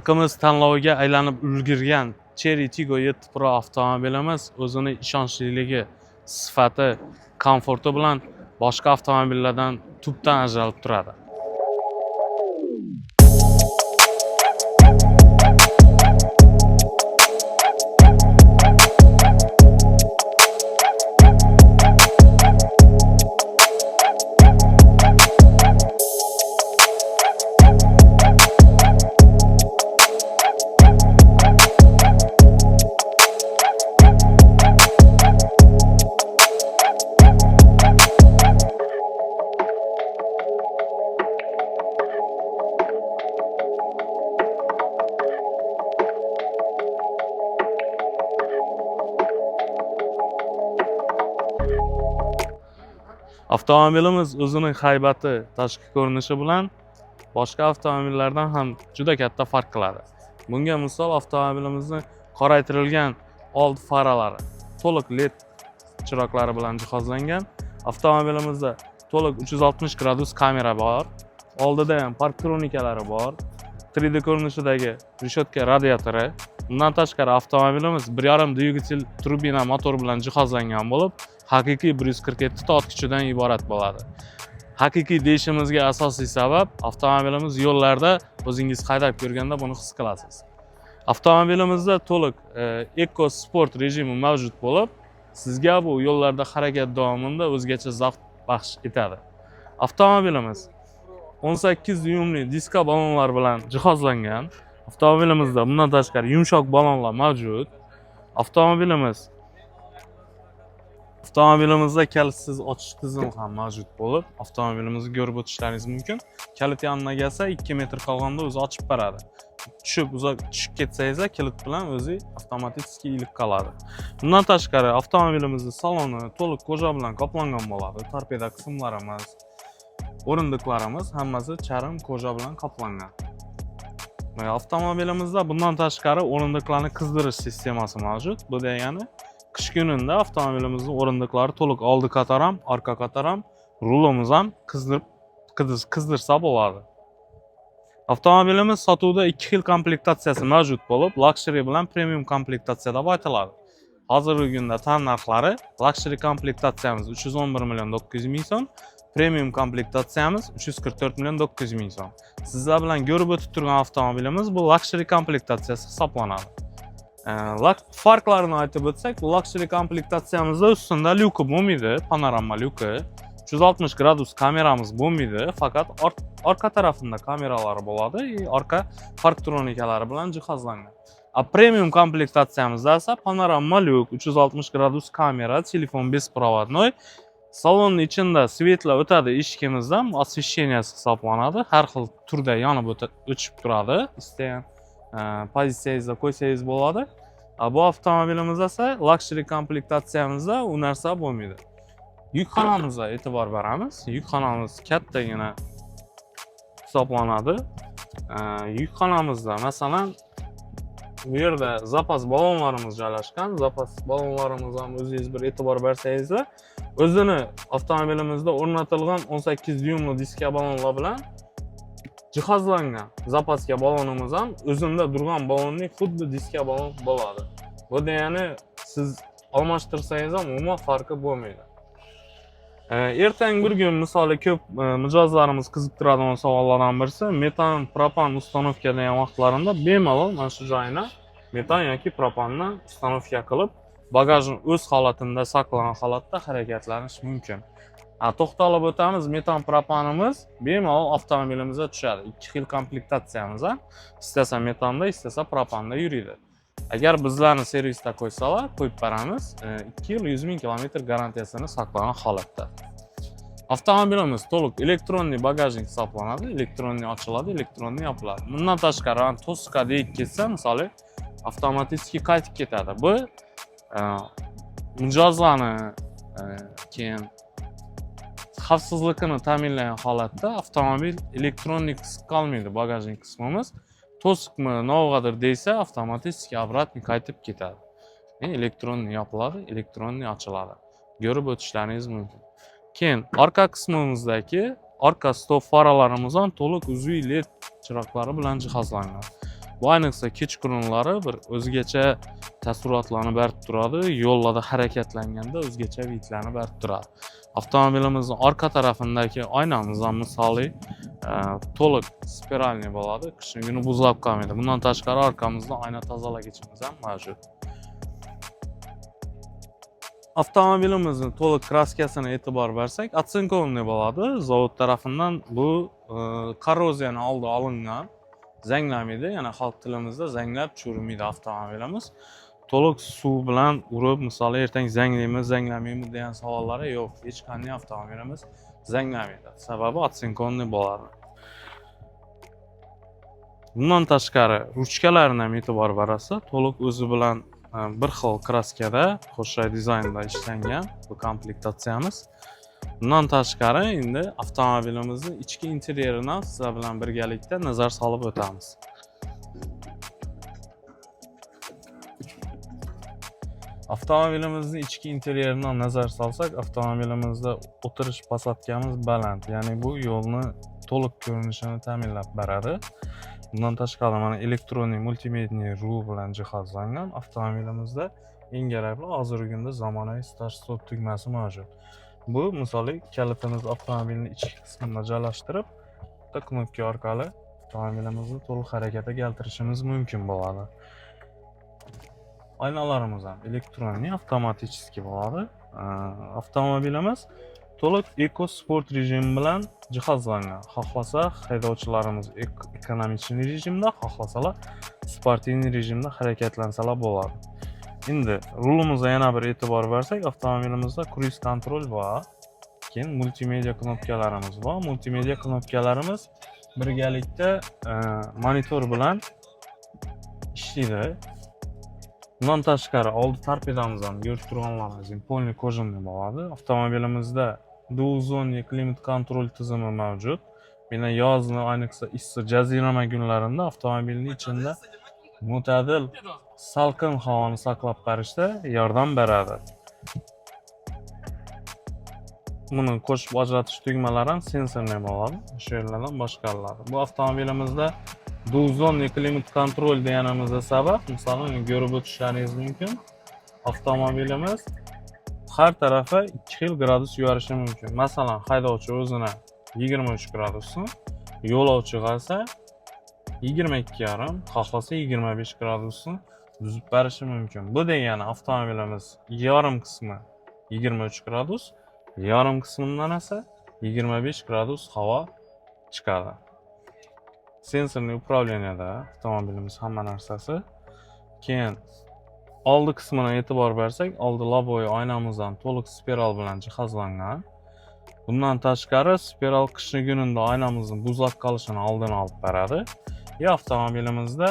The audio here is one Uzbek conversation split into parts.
Xalqimiz tanloviga aylanib ulgurgan Chery Tiggo 7 Pro avtomobilimiz o'zining ishonchliligi, sifati, komforti bilan boshqa avtomobillardan tubdan ajralib turadi. Avtomobilimiz o'zining haybati, tashqi ko'rinishi bilan boshqa avtomobillardan ham juda katta farq qiladi. Bunga misol avtomobilimizning qoraytirilgan old faralari, to'liq LED chiroqlari bilan jihozlangan. Avtomobilimizda to'liq 360 gradus kamera bor. Oldida ham parktronikalari bor. 3D ko'rinishidagi reshetka radiatori. Bundan tashqari avtomobilimiz 1.5 dvigatel turbina motor bilan jihozlangan bo'lib, haqiqiy 147 ta ot kuchidan iborat bo'ladi. Haqiqiy deyishimizga asosiy sabab avtomobilimiz yo'llarda o'zingiz haydab ko'rganda buni his qilasiz. Avtomobilimizda to'liq Eco Sport rejimi mavjud bo'lib, sizga bu yo'llarda harakat davomida o'zgacha zavq baxsh etadi. Avtomobilimiz 18 dyumli diska ballonlar bilan jihozlangan. Avtomobilimizda bundan tashqari yumshoq ballonlar mavjud. Avtomobilimizda kalitsiz ochish tizimi ham mavjud bo'lib, avtomobilimizni ko'rib o'tishlaringiz mumkin. Kalit yoniga kelsa 2 metr qolganda o'zi ochib beradi. Uzoq tushib ketsangiz, kilit bilan o'zi avtomatik ilib qoladi. Bundan tashqari avtomobilimizning saloni to'liq koja bilan qoplangan bo'ladi. Torpeda qismlarimiz, o'rindiqlarimiz hammasi charm koja bilan qoplangan. Avtomobilimizda bundan tashqari o'rindiqlarni qizdirish sistemasi mavjud. Bu degani qish kunida avtomobilimizning o'rindiqlari to'liq oldi qator ham, orqa qator ham, rulimiz ham qizdirsa bo'ladi. Avtomobilimiz sotuvda 2 xil komplektatsiyasi mavjud bo'lib, luxury bilan premium komplektatsiya deb aytiladi. Hozirgi kunda tan narxlari luxury komplektatsiyamiz 311 million 900 ming so'm, premium komplektatsiyamiz 344 million 900 ming so'm. Sizlar bilan ko'rib o'tib turgan avtomobilimiz bu luxury komplektatsiyasi hisoblanadi. Farqlarini aytib o'tsak, luxury komplektatsiyamizda ustunda lyuki bo'lmaydi, panorama lyuki. 360 gradus kameramiz bo'lmaydi, faqat orqa tarafında kameralari bo'ladi, orqa parktronikalari bilan jihozlangan. Premium komplektatsiyamizda esa panorama lyuk, 360 gradus kamera, telefon besprovодной. Salonning ichida svetlar o'tadi, eshigimizdan освещениyasi hisoblanadi. Har xil turda yonib o'chib turadi. Istagan pozitsiyangizda qo'ysangiz bo'ladi. Bu avtomobilimizda esa luxury komplektatsiyamizda u narsa bo'lmaydi. Yukxonamizga e'tibor beramiz. Yukxonamiz kattagina hisoblanadi. Yukxonamizda masalan bu yerda zapas ballonlarimiz joylashgan. Zapas ballonlarimiz ham o'zingiz bir e'tibor bersangiz, o'zini avtomobilimizda o'rnatilgan 18 dyumli diska ballonlar bilan jihozlangan. Zapaska ballonimiz ham o'zida turgan ballonning xuddi diska ballon bo'ladi. Bu degani siz almashtirsangiz ham umuman farqi bo'lmaydi. Ertangi bir kun misoli ko'p mijozlarimiz qiziqtiradigan savollardan birisi metan, propan ustanovka degan vaqtlarida bemalol mana shu joyini metan yoki propanni ustanovka qilib, bagajni o'z holatida saqlagan holatda harakatlanish mumkin. To'xtalib o'tamiz, metan propanimiz bemalol avtomobilimizga tushadi. 2 xil komplektatsiyamiz ham, istasa metanda, istasa propanda yuradi. Agar bizlarni servisda qo'ysalar, qo'yib beramiz. 2 yil 100 ming kilometr garantiyasini saqlagan holatda. Avtomobilimiz to'liq elektronli bagajnik hisoblanadi, elektronli ochiladi, elektronli yopiladi. Bundan tashqari, to'siqqa deyib ketsa, misoli avtomatik qaytib ketadi. Bu mijozlarni keyin xavfsizligini ta'minlagan holatda avtomobil elektronik qolmaydi bagajnik qismimiz. To'siqmi, novg'adir deysa, avtomatik obratni qaytib ketadi. Elektronli yopiladi, elektronli ochiladi. Ko'rib o'tishlaringiz mumkin. Keyin orqa qismimizdagi orqa stop faralarimiz ham to'liq uzviy LED chiroqlari bilan jihozlangan. Bu ayniqsa kechqurunlari bir o'zgacha taassurotlarni berib turadi, yo'llarda harakatlanganda o'zgacha vidlarni berib turadi. Avtomobilimizning orqa tarafidagi oynamiz ham misoli to'liq spiralli bo'ladi, qishki kuni buzilib qolmaydi. Bundan tashqari orqamizda oyna tozalagichimiz ham mavjud. Avtomobilimizning to'liq kraskasini e'tibor bersak, otsinkovniy bo'ladi. Zavod tarafidan bu korroziyani oldi olingan, zanglamaydi, ya'ni xalq tilimizda zanglab churmaydi avtomobilimiz. To'liq suv bilan urib, misol ertang zanglaymi, zanglamaymi degan savollari yo'q. Hech qanday avtomobilimiz zanglamaydi. Sababi otsinkovniy bo'ladi. Bundan tashqari ruchkalarni ham e'tibor berasa, to'liq o'zi bilan bir xil kraskada, qo'shma dizaynda ishlangan bu komplektatsiyamiz. Bundan tashqari endi avtomobilimizning ichki interyerini sizlar bilan birgalikda nazar solib o'tamiz. Avtomobilimizning ichki interyeridan nazar solsak, avtomobilimizda o'tirish pasatkamiz baland, ya'ni bu yo'lni to'liq ko'rinishini ta'minlab beradi. Bundan tashqari mana elektronik multimediya rul bilan jihozlangan. Avtomobilimizda eng kerakli hozirgi kunda zamonaviy start stop tugmasi mavjud. Bu misoli kalitimiz avtomobilning ichki qismida joylashtirib, bitta knopka orqali avtomobilimizni to'liq harakatga keltirishimiz mumkin bo'ladi. Oynalarimiz ham elektronik, avtomatik bo'ladi. Avtomobilimiz to'liq Eco Sport rejimi bilan jihozlangan. Xohlasa haydovchilarimiz ekonomik rejimda, xohlasalar sportiniy rejimda harakatlansalar bo'ladi. Endi rulimizga yana bir e'tibor bersak, avtomobilimizda cruise control bor. Keyin multimedia knopkalarimiz bor. Multimedia knopkalarimiz birgalikda monitor bilan ishlaydi. Bundan tashqari oldi torpedamiz ham ko'rib turganlaringizdek polni kojinli bo'ladi. Avtomobilimizda dual zone klimat kontrol tizimi mavjud. Mana yozni, ayniqsa issiq jazirama kunlarida avtomobilning ichida mo'tadil salqin havoni saqlab qolishda yordam beradi. Buni qo'shib ajratish tugmalari ham sensorli bo'ladi. Shu yerlardan boshqariladi. Bu avtomobilimizda dual zone klimat kontrol deganimizda sabab, masalan, ko'rib o'tishlaringiz mumkin. Avtomobilimiz har tarafa 2 xil gradus yurishi mumkin. Masalan, haydovchi o'zini 23 gradusni, yo'lovchi esa 22,5, xohlasa 25 gradusni buzib berishi mumkin. Bu degani avtomobilimiz yarim qismi 23 gradus, yarim qismidan esa 25 gradus havo chiqadi. Sensorli upravleniyada avtomobilimiz hamma narsasi. Keyin oldi qismini e'tibor bersak, oldi loboviy oynamizdan to'liq spiral bilan jihozlangan. Bundan tashqari spiral qishni kunida oynamizning buzilib qolishini oldini olib beradi. Avtomobilimizda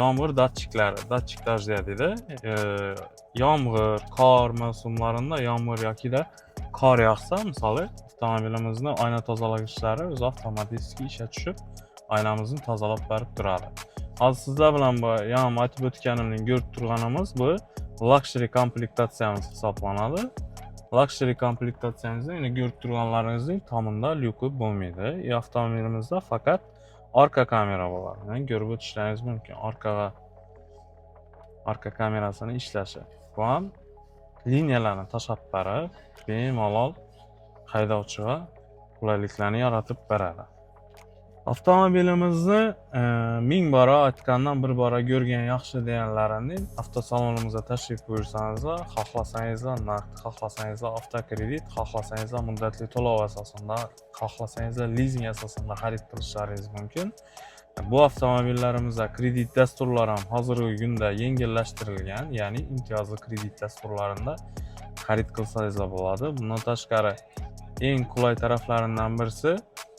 yomg'ir datchiklari, datchik dajda deydi. Yomg'ir, qor mavsumlarida yomg'ir yoki qor yog'sa, misoli avtomobilimizning oyna tozalagichlari o'zi avtomatik ishga tushib, oynamizni tozalab berib turadi. Hozir sizlar bilan bu ham aytib o'tganimning ko'rib turganimiz bu luxury komplektatsiyamiz hisoblanadi. Luxury komplektatsiyamizda yana ko'rib turganlaringizdek tomonda lyuki bo'lmaydi. Avtomobilimizda faqat orqa kamera bo'ladi. Yani ko'rib o'tishlaringiz mumkin. Orqa kamerasini ishlashi. Bu ham liniyalarni tashlab berib, bemalol haydovchiga qulayliklarni yaratib beradi. Avtomobilimizni 1000 bora aytgandan bir bora ko'rgan yaxshi deganlarini avtosalonimizga tashrif buyursangizlar, xohlasangizlar naqd, xohlasangizlar avtokredit, xohlasangizlar muddatli to'lov asosida, xohlasangizlar lizing asosida xarid qilishlaringiz mumkin. Bu avtomobillarimizda kredit dasturlari ham hozirgi kunda yengillashtirilgan, ya'ni imtiyozli kredit dasturlarida xarid qilsangizlar bo'ladi. Bundan tashqari eng qulay taraflaridan birisi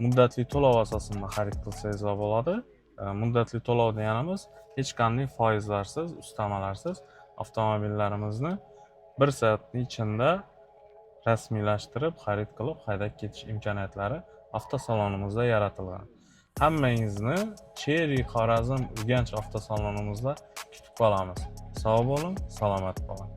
muddatli to'lov asosida xarid qilsangizlar bo'ladi. Muddatli to'lov deganimiz hech qanday foizlarsiz, ustamalarsiz avtomobillarimizni 1 soatning ichida rasmiylashtirib, xarid qilib, haydab ketish imkoniyatlari avtosalonimizda yaratilgan. Hammangizni Cherry Xorazm Urganch avtosalonimizda kutib qolamiz. Sog' bo'ling, salomat bo'ling.